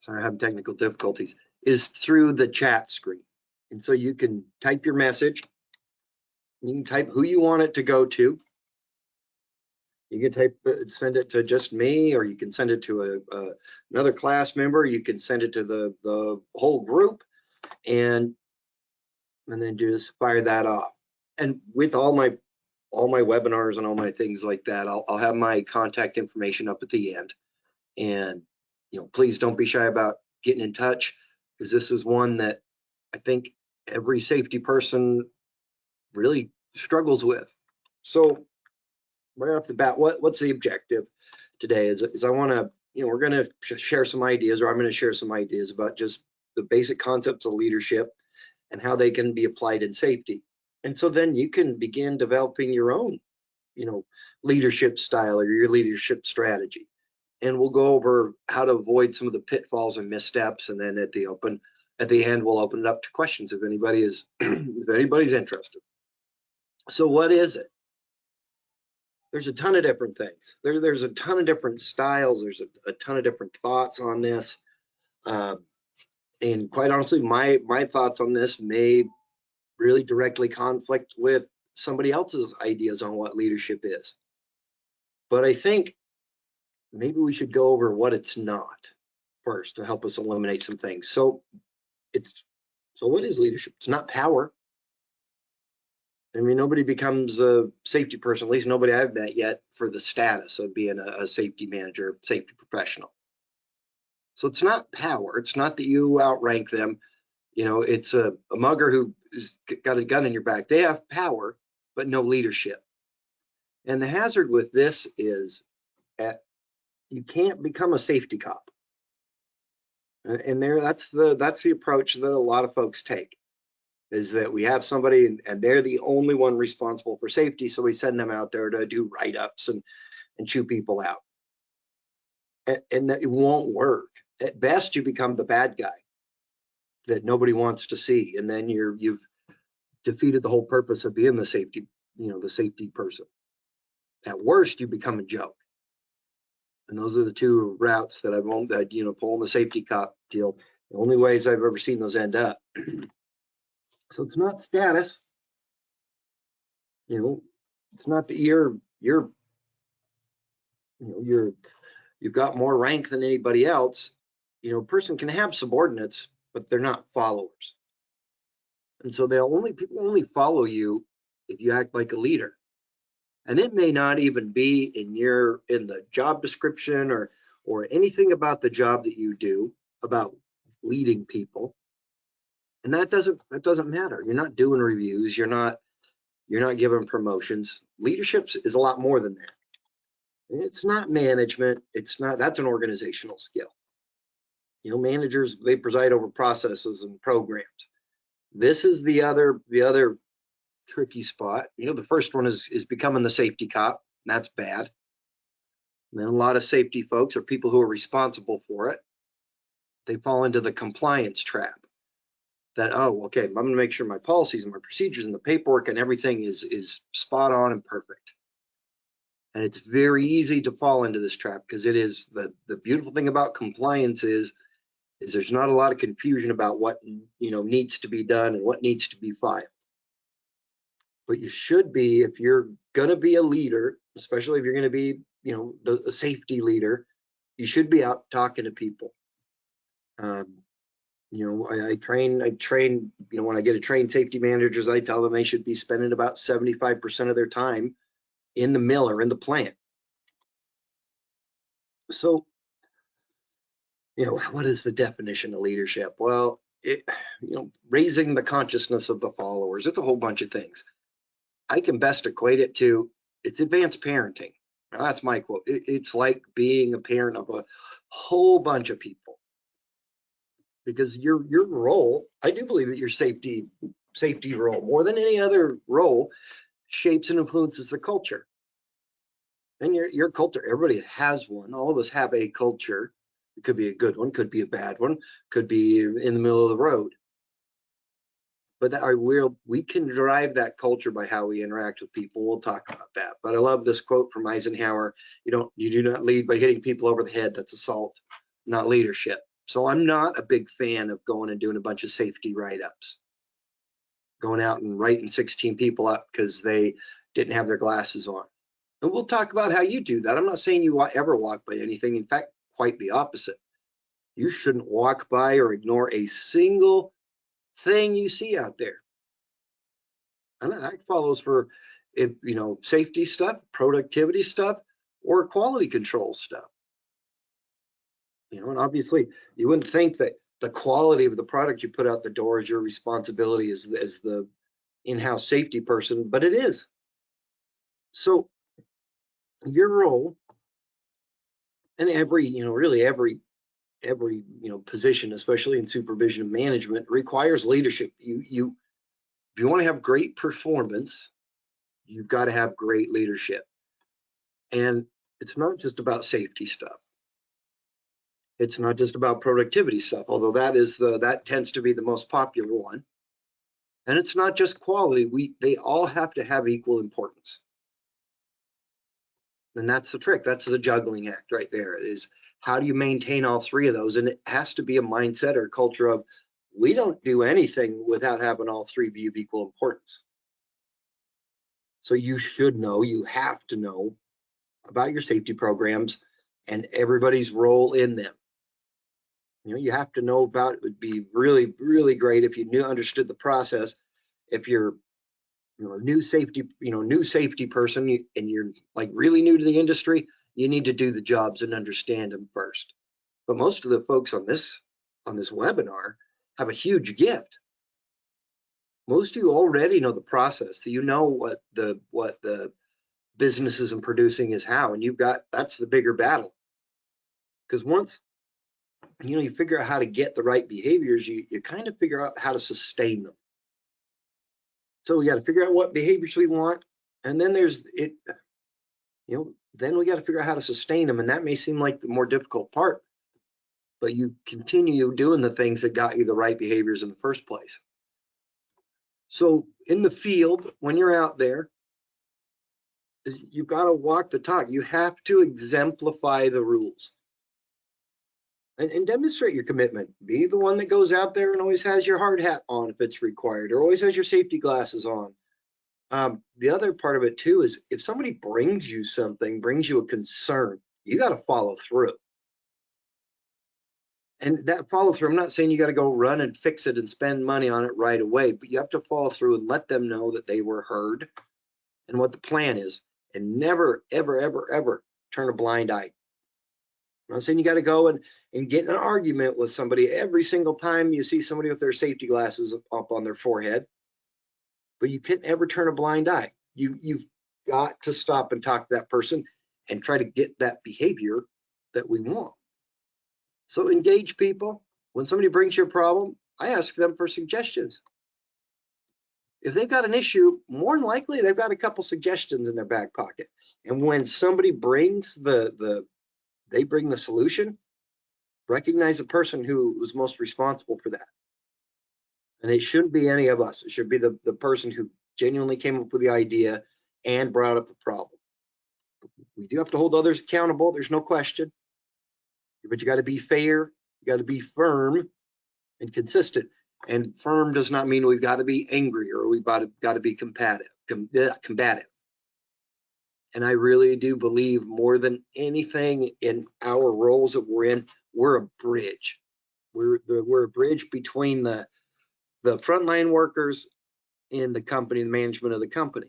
sorry, I'm having technical difficulties, is through the chat screen. And so you can type your message. You can type who you want it to go to. You can type, send it to just me, or you can send it to another class member. You can send it to the whole group, and then just fire that off. And with all my webinars and all my things like that, I'll have my contact information up at the end. And please don't be shy about getting in touch, because this is one that I think every safety person really struggles with. So right off the bat, what's the objective today? Is I want to, we're going to share some ideas, or I'm going to share some ideas about just the basic concepts of leadership and how they can be applied in safety. And so then you can begin developing your own, leadership style or your leadership strategy. And we'll go over how to avoid some of the pitfalls and missteps. And then at the end, we'll open it up to questions if anybody is, if anybody's interested. So what is it? There's a ton of different things. There's a ton of different styles. There's a ton of different thoughts on this. And quite honestly, my thoughts on this may really directly conflict with somebody else's ideas on what leadership is. But I think maybe we should go over what it's not first to help us eliminate some things. So what is leadership? It's not power. I mean, nobody becomes a safety person, at least nobody I've met yet, for the status of being a safety manager, safety professional. So it's not power. It's not that you outrank them. It's a mugger who's got a gun in your back. They have power, but no leadership. And the hazard with this is you can't become a safety cop. And that's the approach that a lot of folks take, is that we have somebody and they're the only one responsible for safety, so we send them out there to do write-ups and chew people out. And it won't work. At best, you become the bad guy that nobody wants to see, and then you've defeated the whole purpose of being the safety, the safety person. At worst, you become a joke. And those are the two routes that I've owned, that pulling the safety cop deal. The only ways I've ever seen those end up. So it's not status. It's not that you've got more rank than anybody else. A person can have subordinates, but they're not followers. And so people only follow you if you act like a leader. And it may not even be in the job description or anything about the job that you do about leading people. And that doesn't matter. You're not doing reviews. You're not giving promotions. Leadership is a lot more than that. It's not management. That's an organizational skill. Managers, they preside over processes and programs. This is the other tricky spot. The first one is becoming the safety cop. That's bad. And then a lot of safety folks, or people who are responsible for it, they fall into the compliance trap. That, okay, I'm going to make sure my policies and my procedures and the paperwork and everything is spot on and perfect. And it's very easy to fall into this trap, because it is the beautiful thing about compliance is there's not a lot of confusion about what needs to be done and what needs to be filed. But you should be, if you're going to be a leader, especially if you're going to be the safety leader, you should be out talking to people. I train, when I get to train safety managers, I tell them they should be spending about 75% of their time in the mill or in the plant. So, what is the definition of leadership? Well, raising the consciousness of the followers. It's a whole bunch of things. I can best equate it to, it's advanced parenting. Now, that's my quote. It's like being a parent of a whole bunch of people. Because your role, I do believe that your safety role, more than any other role, shapes and influences the culture. And your culture, everybody has one. All of us have a culture. It could be a good one, could be a bad one, could be in the middle of the road. But we can drive that culture by how we interact with people. We'll talk about that. But I love this quote from Eisenhower. You do not lead by hitting people over the head. That's assault, not leadership. So I'm not a big fan of going and doing a bunch of safety write-ups, going out and writing 16 people up because they didn't have their glasses on. And we'll talk about how you do that. I'm not saying you ever walk by anything. In fact, quite the opposite. You shouldn't walk by or ignore a single thing you see out there. And that follows for, if safety stuff, productivity stuff, or quality control stuff. And obviously you wouldn't think that the quality of the product you put out the door is your responsibility as the in-house safety person, but it is. So your role, and really every position, especially in supervision and management, requires leadership. If you want to have great performance, you've got to have great leadership. And it's not just about safety stuff. It's not just about productivity stuff, although that tends to be the most popular one. And it's not just quality. They all have to have equal importance. And that's the trick. That's the juggling act right there, is how do you maintain all three of those? And it has to be a mindset or culture of, we don't do anything without having all three be of equal importance. So you should know, you have to know about your safety programs and everybody's role in them. You have to know about it. It would be really, really great if you understood the process. If you're a new safety person and you're like really new to the industry, you need to do the jobs and understand them first. But most of the folks on this webinar have a huge gift. Most of you already know the process. So you know what the businesses and producing is how, and that's the bigger battle. Because once you figure out how to get the right behaviors, you kind of figure out how to sustain them. So we got to figure out what behaviors we want, and then then we got to figure out how to sustain them, and that may seem like the more difficult part, but you continue doing the things that got you the right behaviors in the first place. So in the field, when you're out there, you've got to walk the talk. You have to exemplify the rules and demonstrate your commitment. Be the one that goes out there and always has your hard hat on if it's required, or always has your safety glasses on. The other part of it too is, if somebody brings you a concern, you got to follow through. And that follow through, I'm not saying you got to go run and fix it and spend money on it right away, but you have to follow through and let them know that they were heard and what the plan is, and never, ever, ever, ever turn a blind eye. I'm not saying you got to go and get in an argument with somebody every single time you see somebody with their safety glasses up on their forehead, but you can't ever turn a blind eye. You've got to stop and talk to that person and try to get that behavior that we want. So engage people. When somebody brings you a problem, I ask them for suggestions. If they've got an issue, more than likely they've got a couple suggestions in their back pocket. And when somebody brings they bring the solution, recognize the person who was most responsible for that. And it shouldn't be any of us. It should be the person who genuinely came up with the idea and brought up the problem. We do have to hold others accountable, there's no question. But you got to be fair, you got to be firm and consistent. And firm does not mean we've got to be angry or we've got to be combative. And I really do believe, more than anything in our roles that we're in, we're a bridge. We're a bridge between the frontline workers in the company, the management of the company.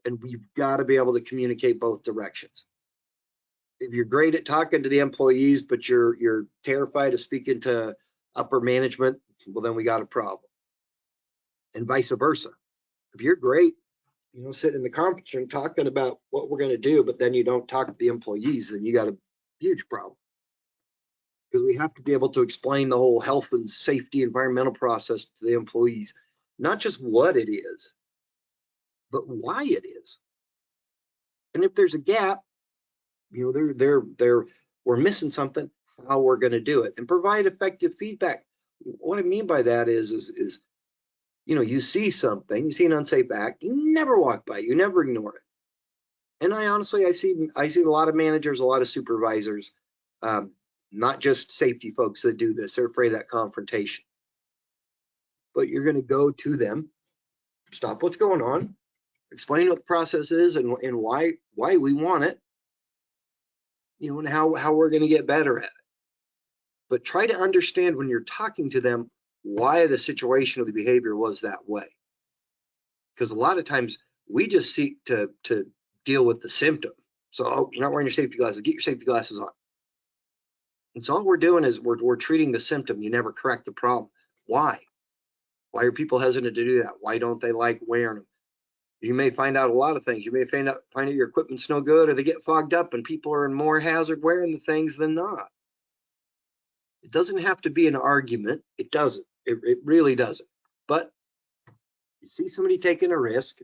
And we've got to be able to communicate both directions. If you're great at talking to the employees, but you're terrified of speaking to upper management, well, then we got a problem. And vice versa. If you're great, sitting in the conference room talking about what we're going to do, but then you don't talk to the employees, then you got a huge problem. Because we have to be able to explain the whole health and safety environmental process to the employees, not just what it is, but why it is. And if there's a gap, we're missing something, how we're going to do it, and provide effective feedback. What I mean by that is you see something, you see an unsafe act, you never walk by, you never ignore it. And I honestly see a lot of managers, a lot of supervisors not just safety folks that do this. They're afraid of that confrontation. But you're going to go to them, stop what's going on, explain what the process is and why we want it, and how we're going to get better at it. But try to understand when you're talking to them why the situation or the behavior was that way. Because a lot of times we just seek to deal with the symptom. So, you're not wearing your safety glasses, get your safety glasses on. And so all we're doing is we're treating the symptom. You never correct the problem. Why? Why are people hesitant to do that? Why don't they like wearing them? You may find out a lot of things. You may find out your equipment's no good, or they get fogged up and people are in more hazard wearing the things than not. It doesn't have to be an argument. It doesn't. It really doesn't. But you see somebody taking a risk,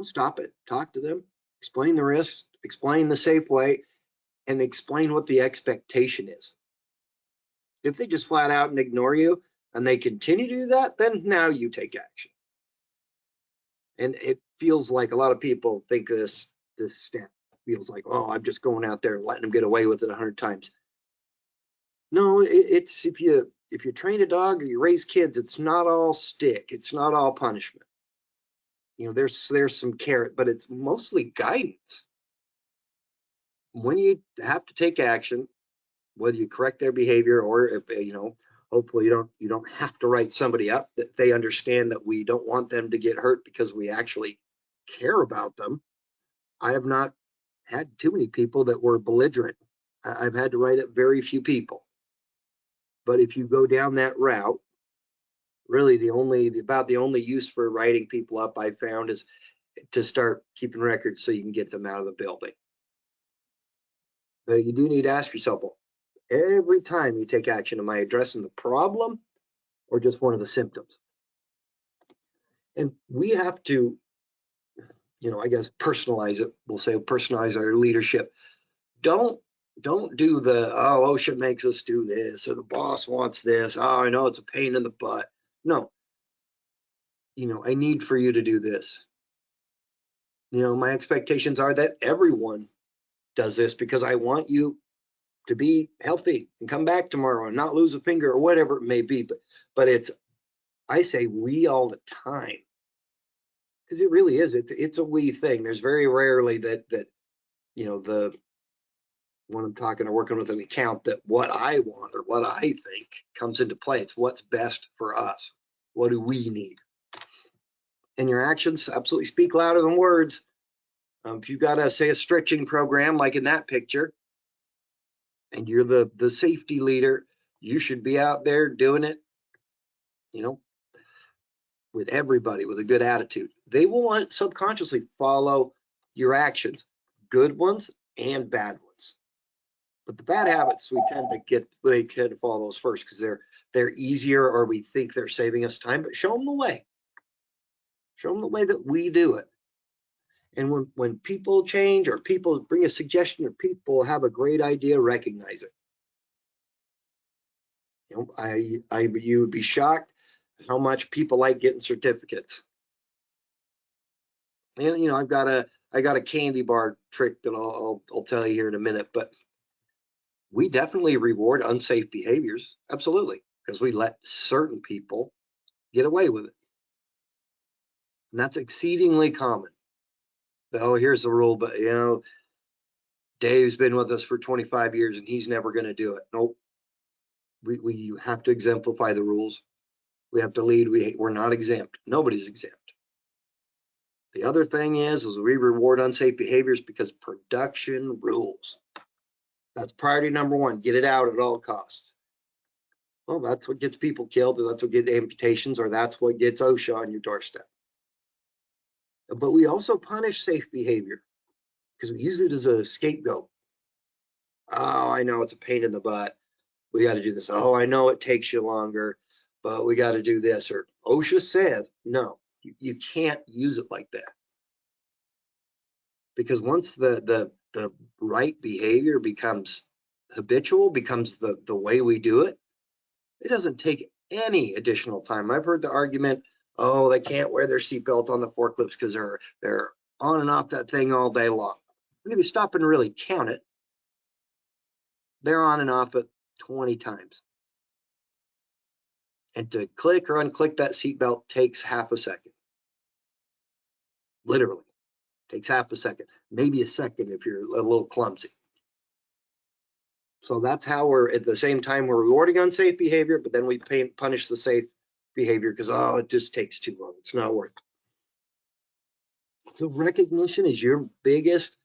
stop it, talk to them, explain the risks, explain the safe way, and explain what the expectation is. If they just flat out and ignore you and they continue to do that, then now you take action. And it feels like a lot of people think this step feels like, oh, I'm just going out there and letting them get away with it 100 times. No, it's if you train a dog or you raise kids, it's not all stick. It's not all punishment. There's some carrot, but it's mostly guidance. When you have to take action, whether you correct their behavior or if hopefully you don't have to write somebody up, that they understand that we don't want them to get hurt because we actually care about them. I have not had too many people that were belligerent. I've had to write up very few people. But if you go down that route, really the only use for writing people up I found is to start keeping records so you can get them out of the building. But you do need to ask yourself, well, every time you take action, am I addressing the problem or just one of the symptoms? And we have to, I guess, personalize it. We'll say personalize our leadership. Don't do the, oh, OSHA makes us do this, or the boss wants this. Oh, I know it's a pain in the butt. No, I need for you to do this. My expectations are that everyone does this because I want you to be healthy and come back tomorrow and not lose a finger or whatever it may be. But I say we all the time, because it really is. It's a we thing. There's very rarely that when I'm talking or working with an account that what I want or what I think comes into play. It's what's best for us. What do we need? And your actions absolutely speak louder than words. If you've got a stretching program like in that picture, and you're the safety leader, you should be out there doing it, with everybody with a good attitude. They will subconsciously follow your actions, good ones and bad ones. But the bad habits, they tend to follow those first because they're easier, or we think they're saving us time. But show them the way. Show them the way that we do it. And when people change, or people bring a suggestion, or people have a great idea, recognize it. You would be shocked how much people like getting certificates. And I got a candy bar trick that I'll tell you here in a minute, but we definitely reward unsafe behaviors, absolutely, because we let certain people get away with it. And that's exceedingly common. That, oh, here's the rule, but Dave's been with us for 25 years and he's never going to do it. Nope. We have to exemplify the rules. We have to lead. We're not exempt. Nobody's exempt. The other thing is we reward unsafe behaviors because production rules. That's priority number one. Get it out at all costs. Well, that's what gets people killed, or that's what gets amputations, or that's what gets OSHA on your doorstep. But we also punish safe behavior because we use it as a scapegoat. Oh, I know it's a pain in the butt. We got to do this. Oh, I know it takes you longer, but we got to do this. Or OSHA says, no, you can't use it like that. Because once the right behavior becomes habitual, becomes the way we do it, it doesn't take any additional time. I've heard the argument, oh, they can't wear their seatbelt on the forklifts because they're on and off that thing all day long. And if you stop and really count it, they're on and off it 20 times. And to click or unclick that seatbelt takes half a second. Literally, takes half a second, maybe a second if you're a little clumsy. So that's how we're, at the same time, we're rewarding unsafe behavior, but then we punish the safe behavior because, oh, it just takes too long. It's not worth it. So recognition is your biggest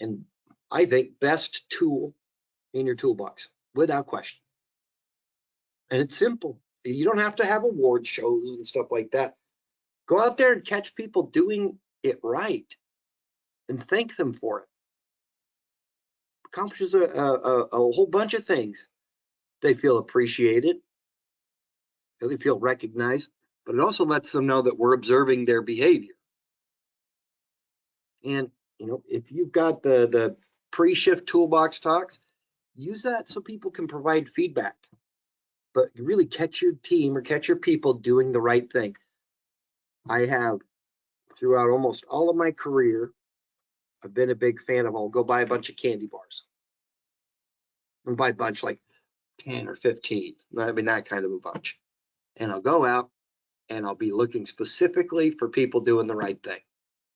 and, I think, best tool in your toolbox, without question. And it's simple. You don't have to have award shows and stuff like that. Go out there and catch people doing it right and thank them for it. Accomplishes a whole bunch of things. They feel appreciated, they feel recognized, but it also lets them know that we're observing their behavior. And if you've got the pre-shift toolbox talks, use that so people can provide feedback. But you really catch your team or catch your people doing the right thing. I have, throughout almost all of my career, I've been a big fan of, I'll go buy a bunch of candy bars. And buy a bunch like 10 or 15. I mean, that kind of a bunch. And I'll go out and I'll be looking specifically for people doing the right thing.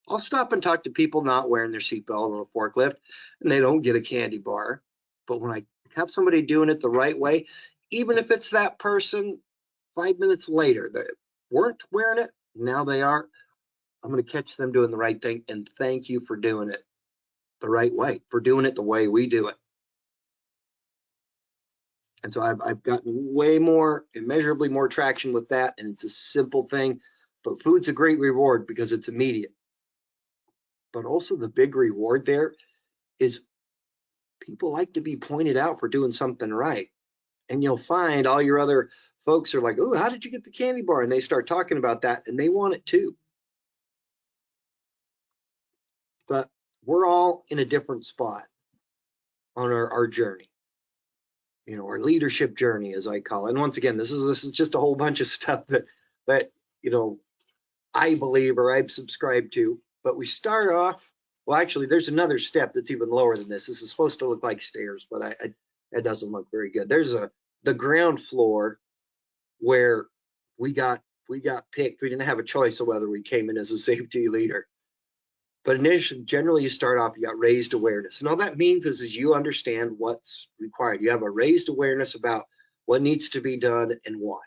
I'll stop and talk to people not wearing their seatbelt on a forklift and they don't get a candy bar. But when I have somebody doing it the right way, even if it's that person 5 minutes later that weren't wearing it, now they are, I'm going to catch them doing the right thing and thank you for doing it the right way, for doing it the way we do it. And so I've gotten way more, immeasurably more traction with that. And it's a simple thing, but food's a great reward because it's immediate. But also the big reward there is people like to be pointed out for doing something right. And you'll find all your other folks are like, oh, how did you get the candy bar? And they start talking about that and they want it too. But we're all in a different spot on our journey. Our leadership journey, as I call it. And once again, this is just a whole bunch of stuff that I believe or I've subscribed to. But we start off, well, actually, there's another step that's even lower than this. This is supposed to look like stairs, but it doesn't look very good. There's the ground floor where we got picked. We didn't have a choice of whether we came in as a safety leader. But initially, generally, you start off, you got raised awareness. And all that means is you understand what's required. You have a raised awareness about what needs to be done and why.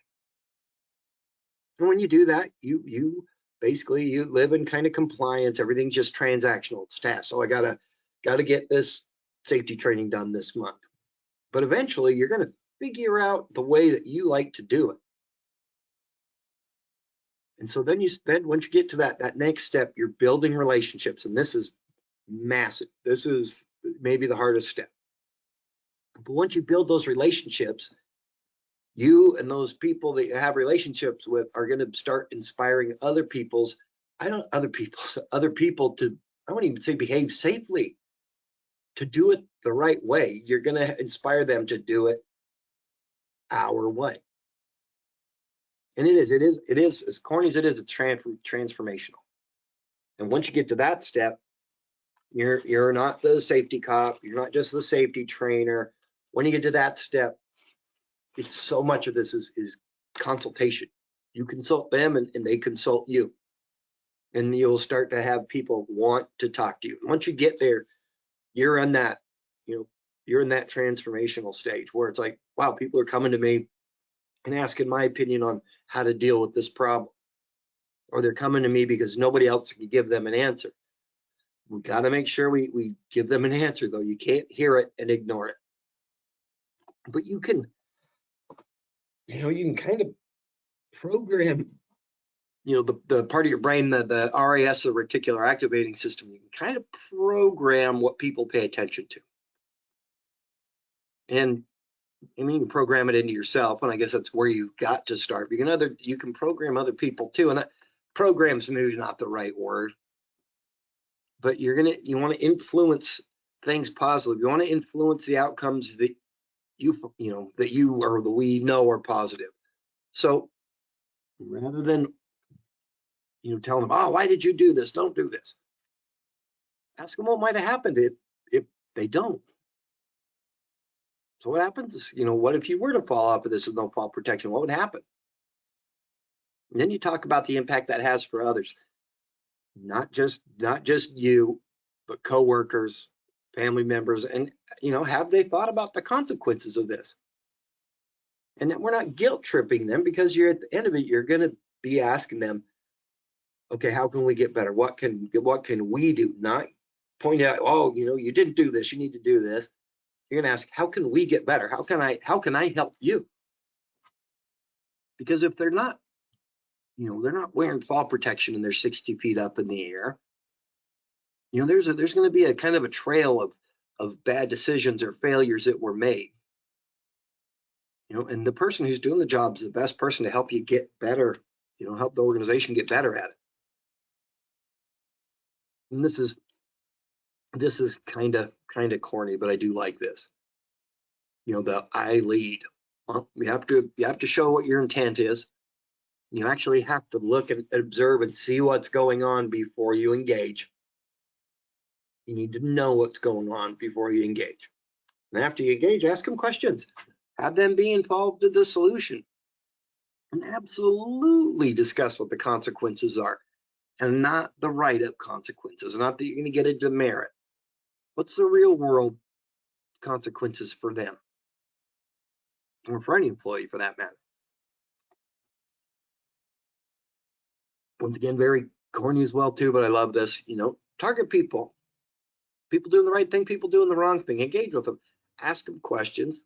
And when you do that, you basically, you live in kind of compliance. Everything's just transactional. It's tasks. So I gotta get this safety training done this month. But eventually, you're going to figure out the way that you like to do it. And so then once you get to that next step, you're building relationships. And this is massive. This is maybe the hardest step. But once you build those relationships, you and those people that you have relationships with are going to start inspiring other people to, I won't even say behave safely, to do it the right way. You're going to inspire them to do it our way. And it is as corny as it is, it's transformational. And once you get to that step, you're not the safety cop, you're not just the safety trainer. When you get to that step, it's so much of this is consultation. You consult them and they consult you. And you'll start to have people want to talk to you. Once you get there, you're in that, you're in that transformational stage where it's like, wow, people are coming to me and asking my opinion on how to deal with this problem. Or they're coming to me because nobody else can give them an answer. We got to make sure we give them an answer, though. You can't hear it and ignore it. But you can kind of program, the part of your brain, the RAS, the reticular activating system, you can kind of program what people pay attention to. And you can program it into yourself, and I guess that's where you've got to start. You can program other people too, and program's maybe not the right word, but you want to influence things positive. You want to influence the outcomes that we know are positive. So rather than telling them, oh, why did you do this? Don't do this. Ask them what might have happened if they don't. So what happens is, what if you were to fall off of this with no fall protection? What would happen? And then you talk about the impact that has for others, not just you, but coworkers, family members, and have they thought about the consequences of this? And we're not guilt tripping them, because you're at the end of it, you're going to be asking them, okay, how can we get better? What can we do? Not point out, oh, you didn't do this, you need to do this. You're going to ask, how can we get better? How can I help you? Because if they're not, they're not wearing fall protection and they're 60 feet up in the air, there's going to be a kind of a trail of bad decisions or failures that were made. And the person who's doing the job is the best person to help you get better, help the organization get better at it. And this is kind of corny, but I do like this. The I lead. Well, you have to show what your intent is. You actually have to look and observe and see what's going on before you engage. You need to know what's going on before you engage. And after you engage, ask them questions. Have them be involved in the solution. And absolutely discuss what the consequences are, and not the write-up consequences, not that you're going to get a demerit. What's the real world consequences for them, or for any employee for that matter? Once again, very corny as well too, but I love this. Target people doing the right thing, people doing the wrong thing. Engage with them, ask them questions,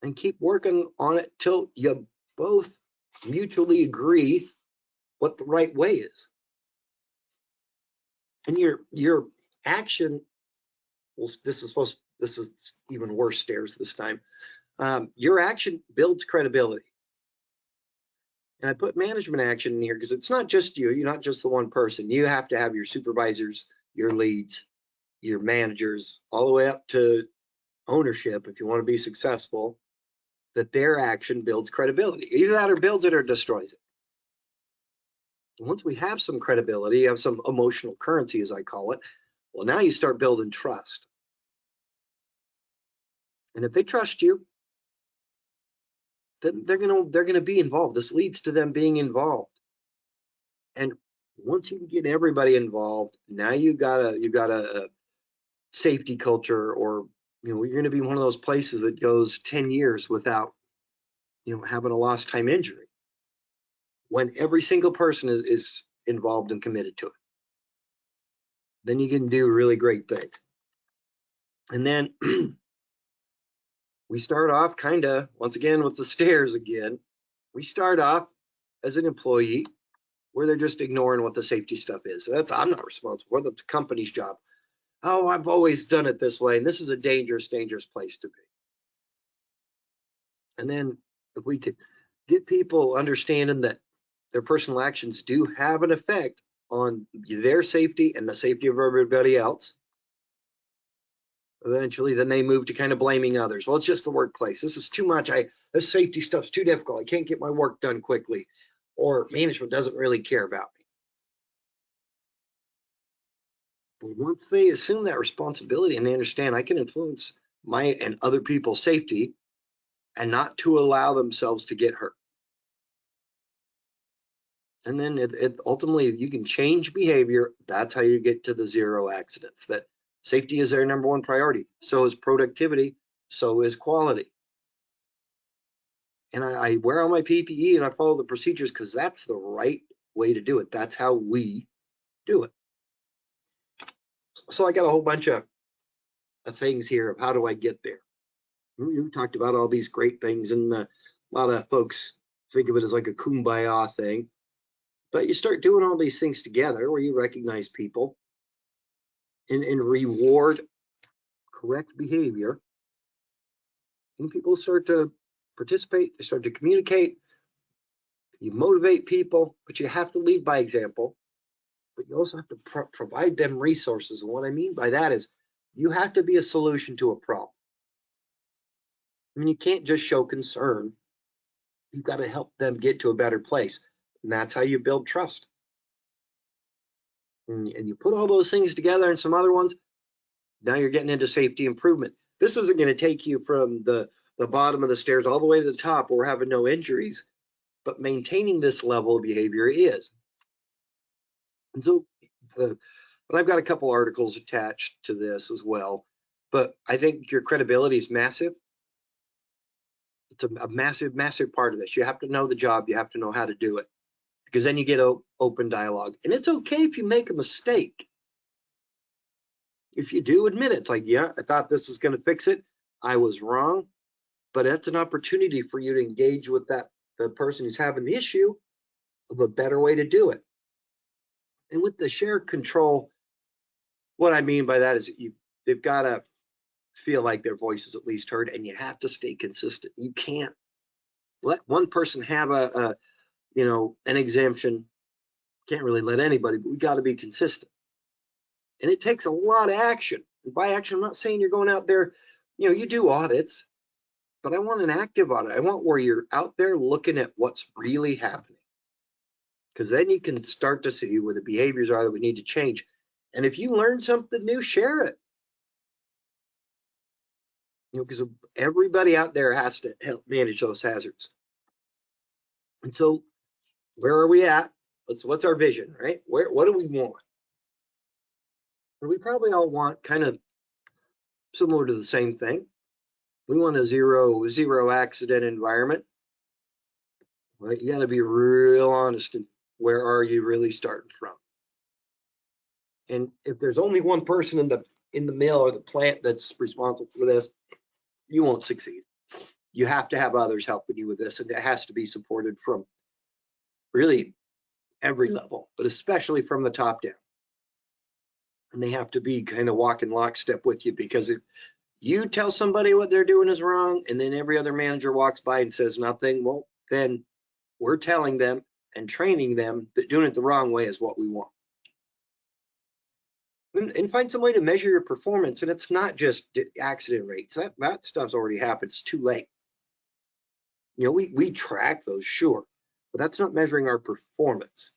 and keep working on it till you both mutually agree what the right way is. And your action, well, this is even worse stairs this time. Your action builds credibility. And I put management action in here because it's not just you. You're not just the one person. You have to have your supervisors, your leads, your managers, all the way up to ownership, if you want to be successful, that their action builds credibility. Either that or builds it or destroys it. And once we have some credibility, you have some emotional currency, as I call it, well, now you start building trust. And if they trust you, then they're gonna be involved. This leads to them being involved. And once you get everybody involved, now you got a safety culture, or you're going to be one of those places that goes 10 years without having a lost time injury, when every single person is involved and committed to it. Then you can do really great things. And then we start off once again with the stairs again. We start off as an employee where they're just ignoring what the safety stuff is. I'm not responsible for. That's the company's job. Oh, I've always done it this way, and this is a dangerous place to be. And then if we could get people understanding that their personal actions do have an effect on their safety and the safety of everybody else, eventually then they move to kind of blaming others. Well, it's just the workplace. This is too much. This safety stuff's too difficult. I can't get my work done quickly, or management doesn't really care about me. But once they assume that responsibility and they understand I can influence my and other people's safety, and not to allow themselves to get hurt. And then ultimately, if you can change behavior, that's how you get to the 0 accidents. That safety is their number one priority. So is productivity. So is quality. And I wear all my PPE and I follow the procedures because that's the right way to do it. That's how we do it. So I got a whole bunch of things here of how do I get there. We talked about all these great things, and a lot of folks think of it as like a kumbaya thing. But you start doing all these things together where you recognize people and reward correct behavior, and people start to participate, they start to communicate, you motivate people, but you have to lead by example. But you also have to provide them resources. And what I mean by that is you have to be a solution to a problem. I mean, you can't just show concern. You've got to help them get to a better place. And that's how you build trust. And you put all those things together and some other ones, now you're getting into safety improvement. This isn't going to take you from the bottom of the stairs all the way to the top where we're having no injuries, but maintaining this level of behavior is. And so, but I've got a couple articles attached to this as well. But I think your credibility is massive. It's a massive, massive part of this. You have to know the job. You have to know how to do it, because then you get open dialogue. And it's okay if you make a mistake. If you do, admit it. It's like, yeah, I thought this was going to fix it. I was wrong. But that's an opportunity for you to engage with the person who's having the issue of a better way to do it. And with the shared control, what I mean by that is that they've got to feel like their voice is at least heard, and you have to stay consistent. You can't let one person have an exemption. Can't really let anybody, but we got to be consistent. And it takes a lot of action. And by action, I'm not saying you're going out there, you do audits, but I want an active audit. I want where you're out there looking at what's really happening, because then you can start to see where the behaviors are that we need to change. And if you learn something new, share it. Because everybody out there has to help manage those hazards. And so, where are we at? What's our vision, right? What do we want? Well, we probably all want kind of similar to the same thing. We want a zero accident environment. Right? You got to be real honest in where are you really starting from. And if there's only one person in the mill or the plant that's responsible for this, you won't succeed. You have to have others helping you with this, and it has to be supported from really every level, but especially from the top down. And they have to be kind of walking lockstep with you, because if you tell somebody what they're doing is wrong and then every other manager walks by and says nothing, well, then we're telling them and training them that doing it the wrong way is what we want. And find some way to measure your performance. And it's not just accident rates. That stuff's already happened. It's too late. We track those, sure, but that's not measuring our performance.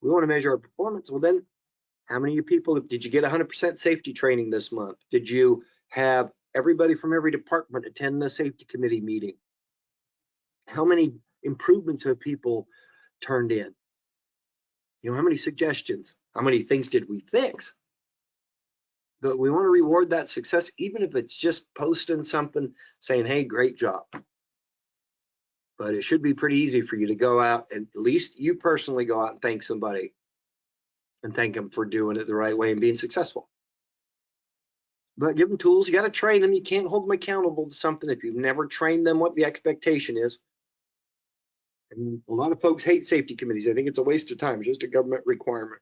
We want to measure our performance. Well, then how many people, did you get 100% safety training this month? Did you have everybody from every department attend the safety committee meeting? How many improvements have people turned in? How many suggestions? How many things did we fix? But we want to reward that success, even if it's just posting something saying, hey, great job. But it should be pretty easy for you to go out and at least you personally go out and thank somebody and thank them for doing it the right way and being successful. But give them tools. You got to train them. You can't hold them accountable to something if you've never trained them what the expectation is. And a lot of folks hate safety committees. I think it's a waste of time. It's just a government requirement.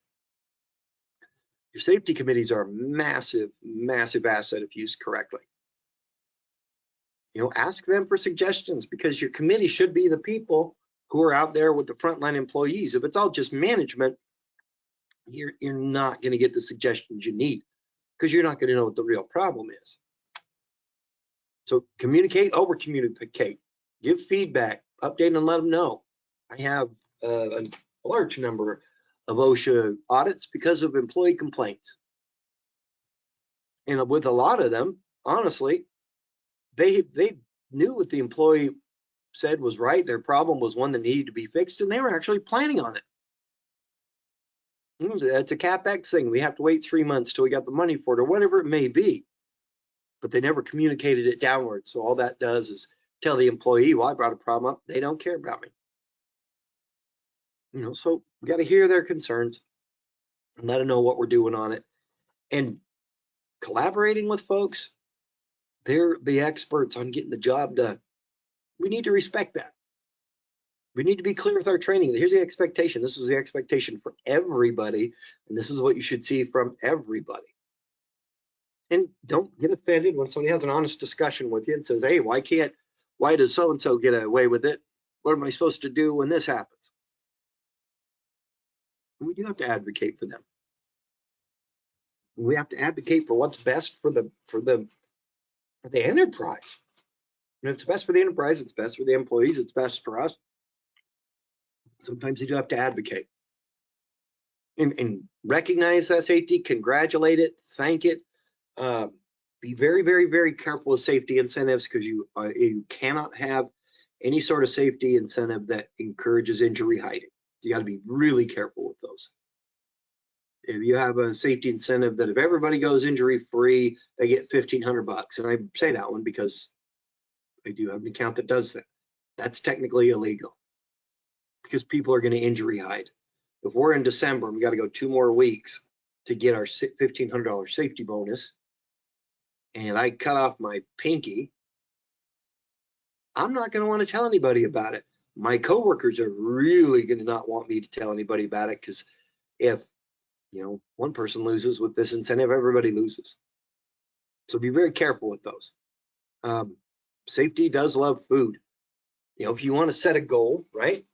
Your safety committees are a massive, massive asset if used correctly. Ask them for suggestions, because your committee should be the people who are out there with the frontline employees. If it's all just management, you're not going to get the suggestions you need, because you're not going to know what the real problem is. So communicate, over communicate, give feedback, update and let them know. I have a large number of OSHA audits because of employee complaints. And with a lot of them, honestly, they knew what the employee said was right. Their problem was one that needed to be fixed, and they were actually planning on it. It's a CapEx thing. We have to wait 3 months till we got the money for it, or whatever it may be. But they never communicated it downward. So all that does is tell the employee, well, I brought a problem up. They don't care about me. So we got to hear their concerns and let them know what we're doing on it. And collaborating with folks, they're the experts on getting the job done. We need to respect that. We need to be clear with our training. Here's the expectation. This is the expectation for everybody, and this is what you should see from everybody. And don't get offended when somebody has an honest discussion with you and says, hey, why does so-and-so get away with it? What am I supposed to do when this happens? And we do have to advocate for them. We have to advocate for what's best for the enterprise. And it's best for the enterprise, it's best for the employees, it's best for us. Sometimes you do have to advocate and recognize that safety, congratulate it, thank it, be very, very, very careful with safety incentives, because you cannot have any sort of safety incentive that encourages injury hiding. You got to be really careful with those. If you have a safety incentive that if everybody goes injury free, they get $1,500, and I say that one because I do have an account that does that. That's technically illegal, because people are going to injury hide. If we're in December and we got to go 2 more weeks to get our $1,500 safety bonus, and I cut off my pinky, I'm not going to want to tell anybody about it. My coworkers are really going to not want me to tell anybody about it, because if one person loses with this incentive, everybody loses. So be very careful with those. Safety does love food. If you want to set a goal, right?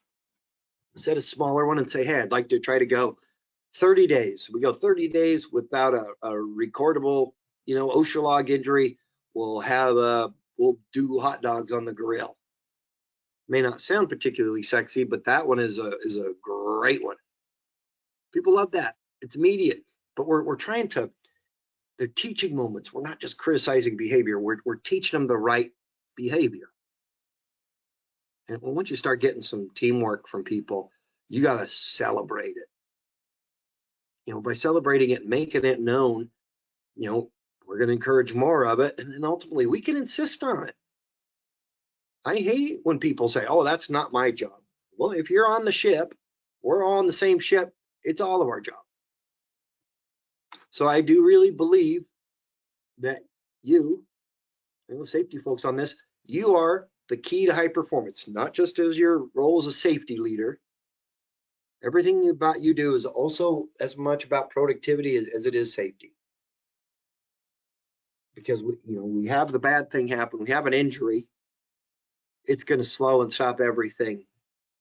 Set a smaller one and say, hey, I'd like to try to go 30 days. We go 30 days without a recordable, OSHA log injury. We'll do hot dogs on the grill. May not sound particularly sexy, but that one is a great one. People love that. It's immediate, but we're trying to. They're teaching moments. We're not just criticizing behavior. We're teaching them the right behavior. And once you start getting some teamwork from people, you got to celebrate it. By celebrating it, making it known, we're going to encourage more of it. And then ultimately we can insist on it. I hate when people say, oh, that's not my job. Well, if you're on the ship, we're all on the same ship. It's all of our job. So I do really believe that you, and the safety folks on this, you are the key to high performance, not just as your role as a safety leader. Everything about you do is also as much about productivity as it is safety. Because we have the bad thing happen, we have an injury, it's going to slow and stop everything.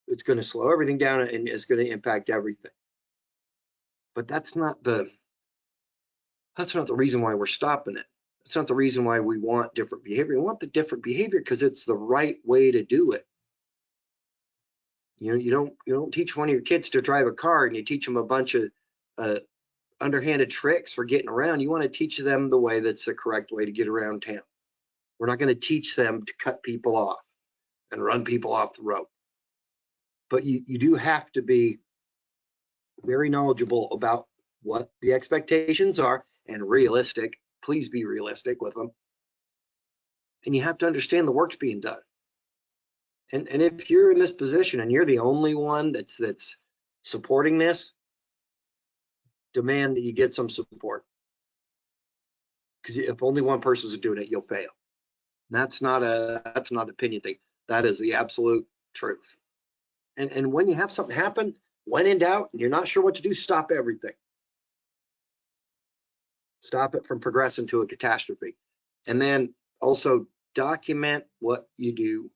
It's going to slow everything down, and it's going to impact everything. But that's not the reason why we're stopping it. That's not the reason why we want different behavior. We want the different behavior because it's the right way to do it. You don't teach one of your kids to drive a car and you teach them a bunch of underhanded tricks for getting around. You want to teach them the way that's the correct way to get around town. We're not going to teach them to cut people off and run people off the road. But you do have to be very knowledgeable about what the expectations are, and realistic. Please be realistic with them. And you have to understand the work's being done. And if you're in this position and you're the only one that's supporting this, demand that you get some support. Because if only one person is doing it, you'll fail. That's not an opinion thing. That is the absolute truth. And when you have something happen, when in doubt, and you're not sure what to do, stop everything. Stop it from progressing to a catastrophe. And then also document what you do.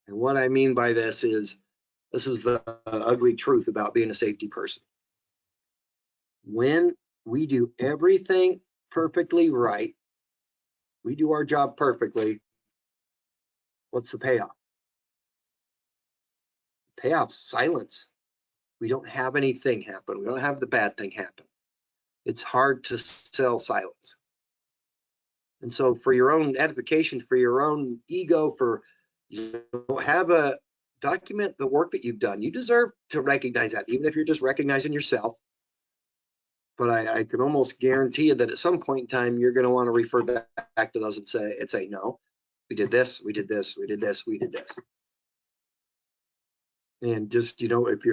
And what I mean by this is the ugly truth about being a safety person. When we do everything perfectly right, we do our job perfectly, what's the payoff? Payoff's silence. We don't have anything happen. We don't have the bad thing happen. It's hard to sell silence. And so for your own edification, for your own ego, document the work that you've done. You deserve to recognize that, even if you're just recognizing yourself. But I can almost guarantee you that at some point in time, you're going to want to refer back to those and say, no, we did this, we did this, we did this, we did this. And just, if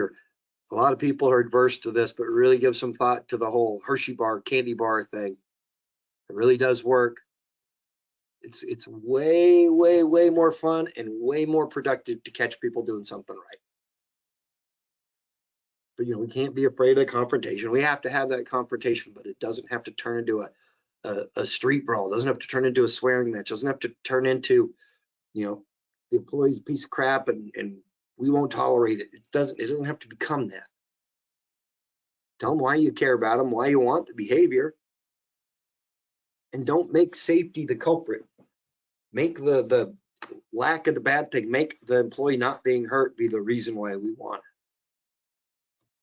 a lot of people are adverse to this, but really give some thought to the whole Hershey bar, candy bar thing. It really does work. It's way, way, way more fun and way more productive to catch people doing something right. But we can't be afraid of the confrontation. We have to have that confrontation, but it doesn't have to turn into a street brawl. It doesn't have to turn into a swearing match. It doesn't have to turn into, the employee's a piece of crap and we won't tolerate it. It doesn't have to become that. Tell them why you care about them, why you want the behavior, and don't make safety the culprit. Make the lack of the bad thing, make the employee not being hurt be the reason why we want it.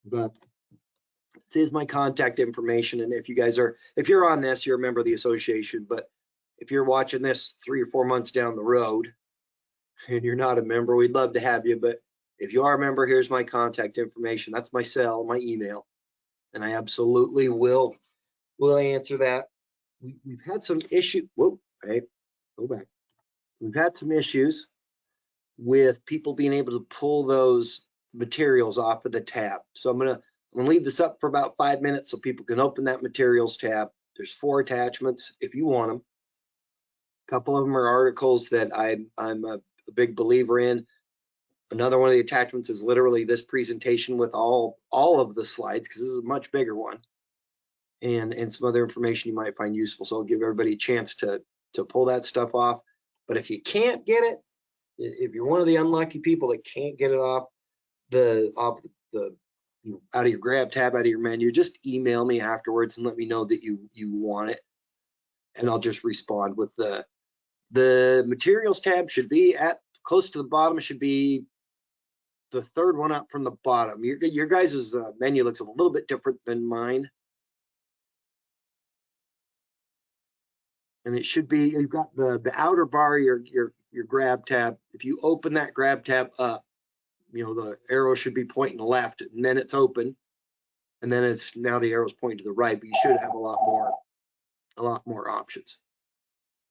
But this is my contact information, and if you're on this, you're a member of the association, but if you're watching this 3 or 4 months down the road and you're not a member, we'd love to have you. But if you are a member, here's my contact information. That's my cell, my email, and I absolutely will answer that. We've had some issue. Whoa, hey, go back. We've had some issues with people being able to pull those materials off of the tab. So I'm gonna leave this up for about 5 minutes so people can open that materials tab. There's 4 attachments if you want them. A couple of them are articles that I'm a big believer in. Another one of the attachments is literally this presentation with all of the slides, because this is a much bigger one, and some other information you might find useful. So I'll give everybody a chance to pull that stuff off. But if you can't get it, if you're one of the unlucky people that can't get it off the out of your grab tab, out of your menu, just email me afterwards and let me know that you want it, and I'll just respond with the materials tab. Should be at close to the bottom. It should be the 3rd one up from the bottom. Your guys' menu looks a little bit different than mine, and it should be, you've got the outer bar, your grab tab. If you open that grab tab up, the arrow should be pointing left, and then it's open, and then now the arrow's pointing to the right, but you should have a lot more options.